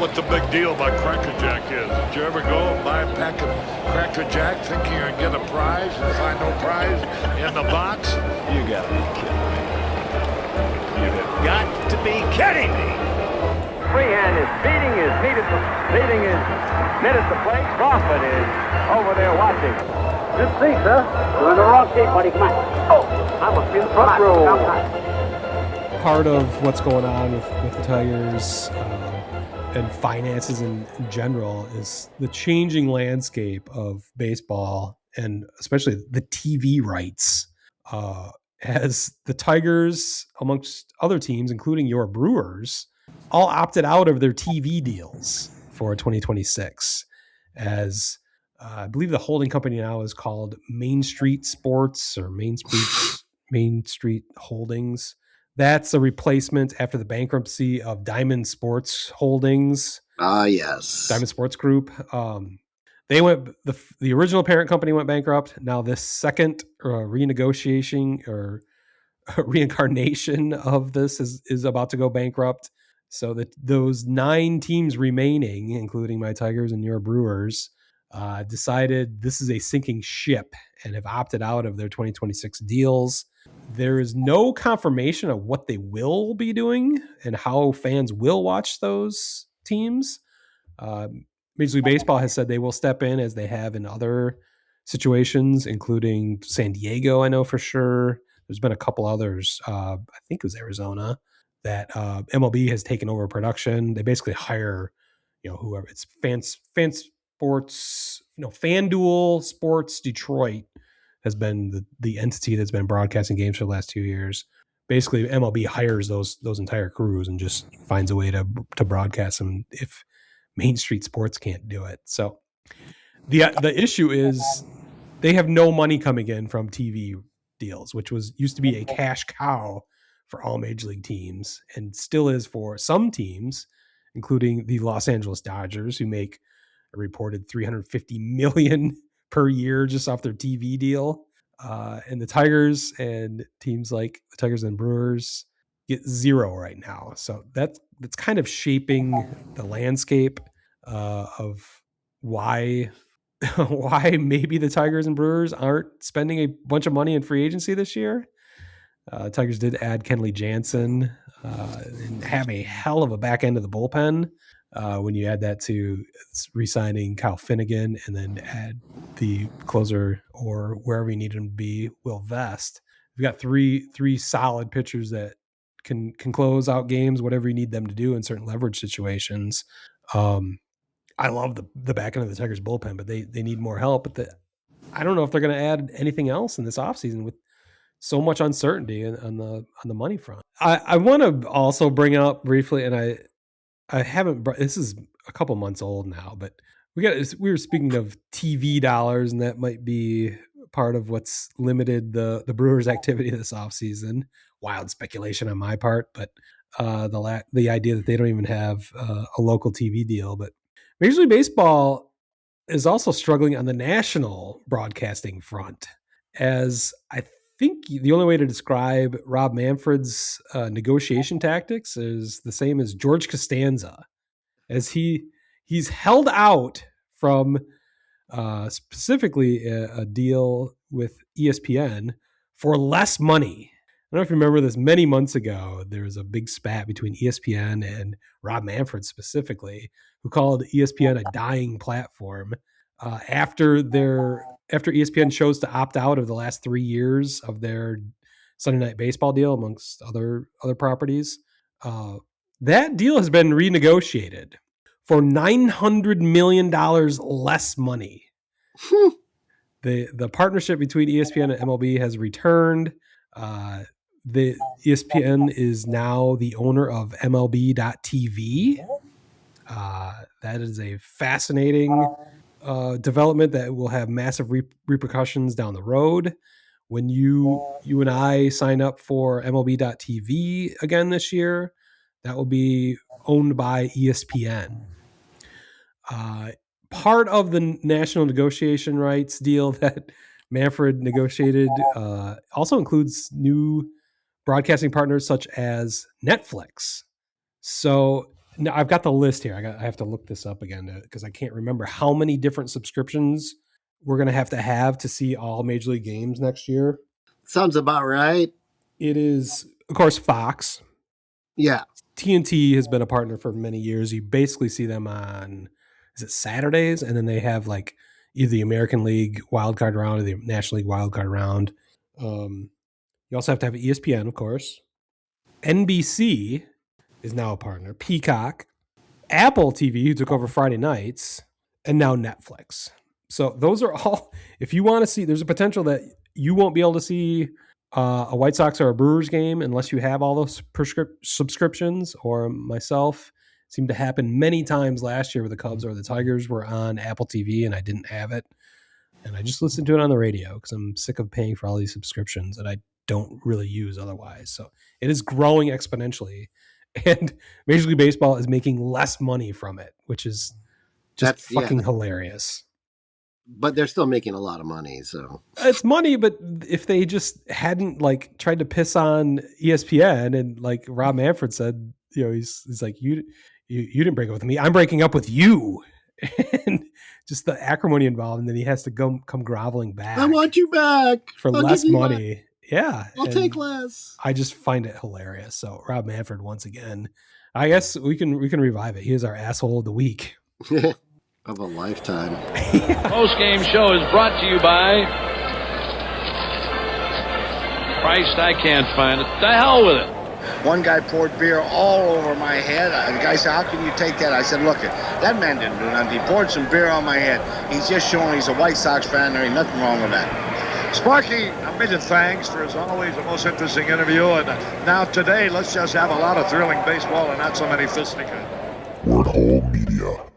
what the big deal about Cracker Jack is. Did you ever go and buy a pack of Cracker Jack thinking you're going to get a prize and find no prize in the box? You got to be kidding me. You have got to be kidding me. Freehand is beating his net at the plate. Crawford is over there watching. Good see, sir. You're in the wrong seat, buddy. Come on. Oh, I must be in the front row. Part of what's going on with the Tigers and finances in general is the changing landscape of baseball and especially the TV rights. As the Tigers, amongst other teams, including your Brewers, all opted out of their TV deals for 2026. As I believe the holding company now is called Main Street Sports or Main Street Holdings. That's a replacement after the bankruptcy of Diamond Sports Holdings. Yes. Diamond Sports Group. They went, the original parent company went bankrupt. Now this second renegotiation or reincarnation of this is about to go bankrupt. So that those 9 teams remaining, including my Tigers and your Brewers, decided this is a sinking ship and have opted out of their 2026 deals. There is no confirmation of what they will be doing and how fans will watch those teams. Major League Baseball has said they will step in as they have in other situations, including San Diego, I know for sure. There's been a couple others. I think it was Arizona that MLB has taken over production. They basically hire, whoever. It's fan sports, FanDuel Sports Detroit has been the entity that's been broadcasting games for the last 2 years. Basically, MLB hires those entire crews and just finds a way to broadcast them if Main Street Sports can't do it. So the issue is they have no money coming in from TV deals, which used to be a cash cow for all major league teams and still is for some teams, including the Los Angeles Dodgers, who make a reported $350 million per year just off their TV deal. And the Tigers and teams like the Tigers and Brewers get zero right now. So that's kind of shaping the landscape of why maybe the Tigers and Brewers aren't spending a bunch of money in free agency this year. Tigers did add Kenley Jansen and have a hell of a back end of the bullpen when you add that to re-signing Kyle Finnegan and then add the closer or wherever you need him to be, Will Vest. We've got three solid pitchers that can close out games, whatever you need them to do in certain leverage situations. I love the back end of the Tigers bullpen, but they need more help. But I don't know if they're going to add anything else in this offseason with so much uncertainty on the money front. I want to also bring up briefly, and I haven't. This is a couple months old now, but we were speaking of TV dollars, and that might be part of what's limited the Brewers' activity this offseason. Wild speculation on my part, but the idea that they don't even have a local TV deal. But Major League Baseball is also struggling on the national broadcasting front, as I think the only way to describe Rob Manfred's negotiation tactics is the same as George Costanza, as he's held out from specifically a deal with ESPN for less money. I don't know if you remember this. Many months ago, there was a big spat between ESPN and Rob Manfred specifically, who called ESPN a dying platform after ESPN chose to opt out of the last 3 years of their Sunday Night Baseball deal, amongst other properties. That deal has been renegotiated for $900 million less money. The partnership between ESPN and MLB has returned. The ESPN is now the owner of MLB.TV. That is a fascinating development that will have massive repercussions down the road. When you and I sign up for MLB.TV again this year, that will be owned by ESPN. Part of the national negotiation rights deal that Manfred negotiated also includes new broadcasting partners such as Netflix. So No, I've got the list here. I have to look this up again because I can't remember how many different subscriptions we're going to have to see all Major League games next year. Sounds about right. It is, of course, Fox. Yeah. TNT has been a partner for many years. You basically see them on, is it Saturdays? And then they have like either the American League wildcard round or the National League wildcard round. You also have to have ESPN, of course. NBC is now a partner. Peacock, Apple TV, who took over Friday nights, and now Netflix. So those are all, if you want to see, there's a potential that you won't be able to see a White Sox or a Brewers game unless you have all those subscriptions, or myself. It seemed to happen many times last year where the Cubs or the Tigers were on Apple TV and I didn't have it. And I just listened to it on the radio because I'm sick of paying for all these subscriptions that I don't really use otherwise. So it is growing exponentially. And Major League Baseball is making less money from it, which is just fucking hilarious. But they're still making a lot of money, so it's money. But if they just hadn't like tried to piss on ESPN, and like Rob Manfred said, you know, he's like, you didn't break up with me, I'm breaking up with you, and just the acrimony involved, and then he has to come groveling back. I want you back for less money. Back. Yeah, I'll take less. I just find it hilarious. So Rob Manfred, once again, I guess we can revive it. He is our asshole of the week. Of a lifetime. Post-game show is brought to you by Christ, I can't find it. The hell with it. One guy poured beer all over my head. The guy said, how can you take that? I said, look, that man didn't do nothing. He poured some beer on my head. He's just showing he's a White Sox fan. There ain't nothing wrong with that. Sparky, a million thanks for, as always, the most interesting interview. And now today, let's just have a lot of thrilling baseball and not so many fisticuffs. Word Hole Media.